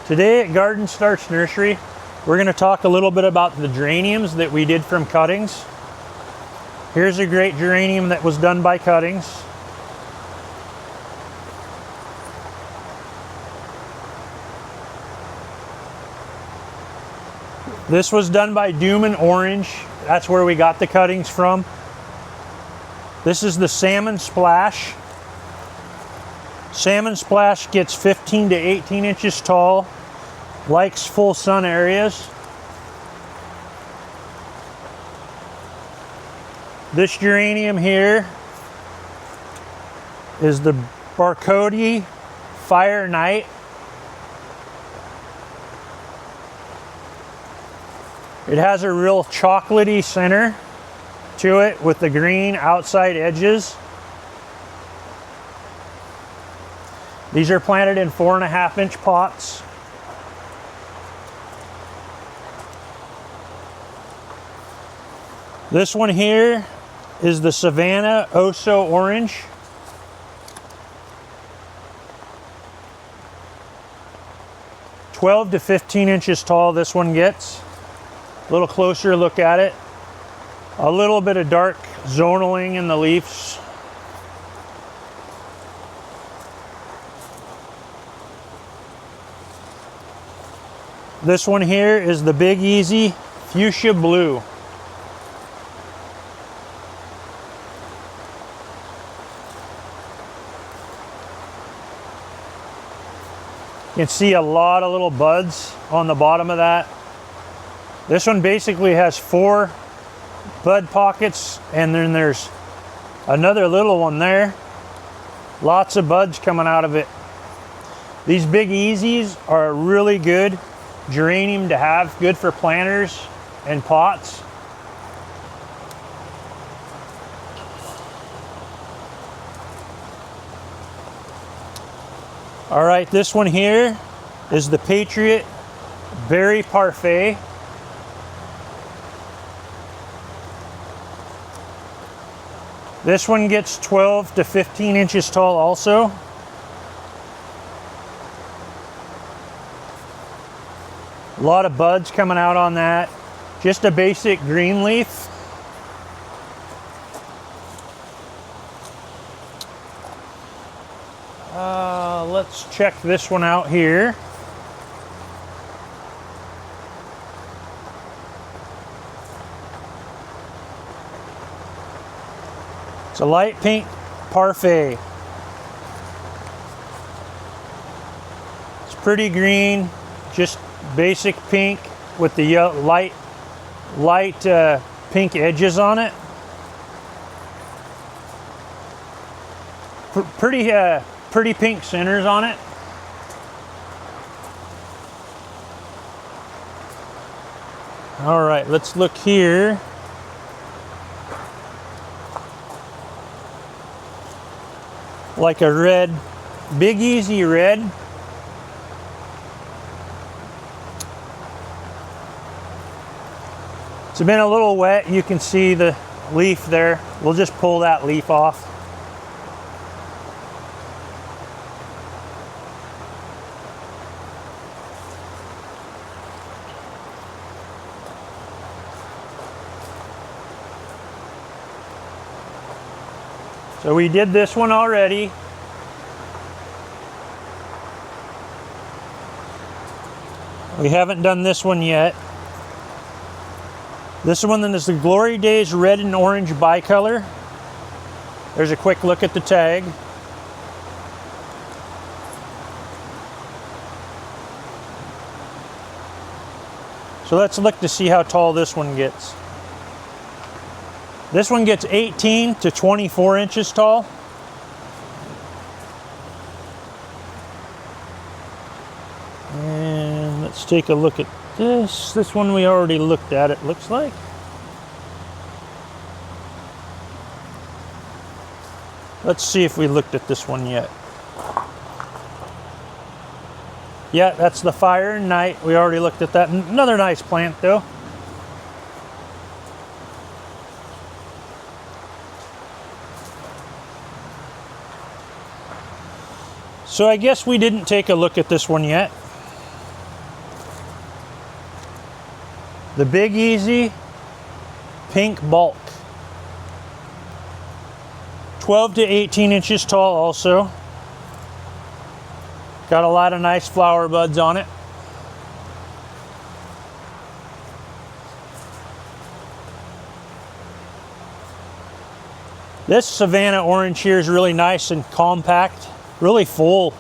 Today at Garden Starts Nursery, we're going to talk a little bit about the geraniums that we did from cuttings. Here's a great geranium that was done by cuttings. This was done by Doom Orange. That's where we got the cuttings from. This is the Salmon Splash. Salmon Splash gets 15 to 18 inches tall, likes full sun areas. This geranium here is the Barcode Fire Night. It has a real chocolatey center to it with the green outside edges. These are planted in 4.5-inch pots. This one here is the Savannah Oso Orange. "12 to 15 inches tall this one gets. A little closer look at it. A little bit of dark zonaling in the leaves. This one here is the Big Easy Fuchsia Blue. You can see a lot of little buds on the bottom of that. This one basically has 4 bud pockets, and then there's another little one there. Lots of buds coming out of it. These Big Easies are a really good geranium to have, good for planters and pots. All right, this one here is the Patriot Berry Parfait. This one gets 12 to 15 inches tall also. A lot of buds coming out on that. Just a basic green leaf. Let's check this one out here. It's a light pink parfait. It's pretty green, just basic pink with the light pink edges on it. Pretty pink centers on it. All right, let's look here. Like a red, Big Easy red. It's been a little wet. You can see the leaf there. We'll just pull that leaf off. So we did this one already. We haven't done this one yet. This one then is the Glory Days Red and Orange Bicolor. There's a quick look at the tag. So let's look to see how tall this one gets. This one gets 18 to 24 inches tall. And let's take a look at this. This one we already looked at, it looks like. Let's see if we looked at this one yet. Yeah, that's the Fire Night. We already looked at that. Another nice plant though. So I guess we didn't take a look at this one yet. The Big Easy Pink Bulk. 12 to 18 inches tall also. Got a lot of nice flower buds on it. This Savannah orange here is really nice and compact, really full.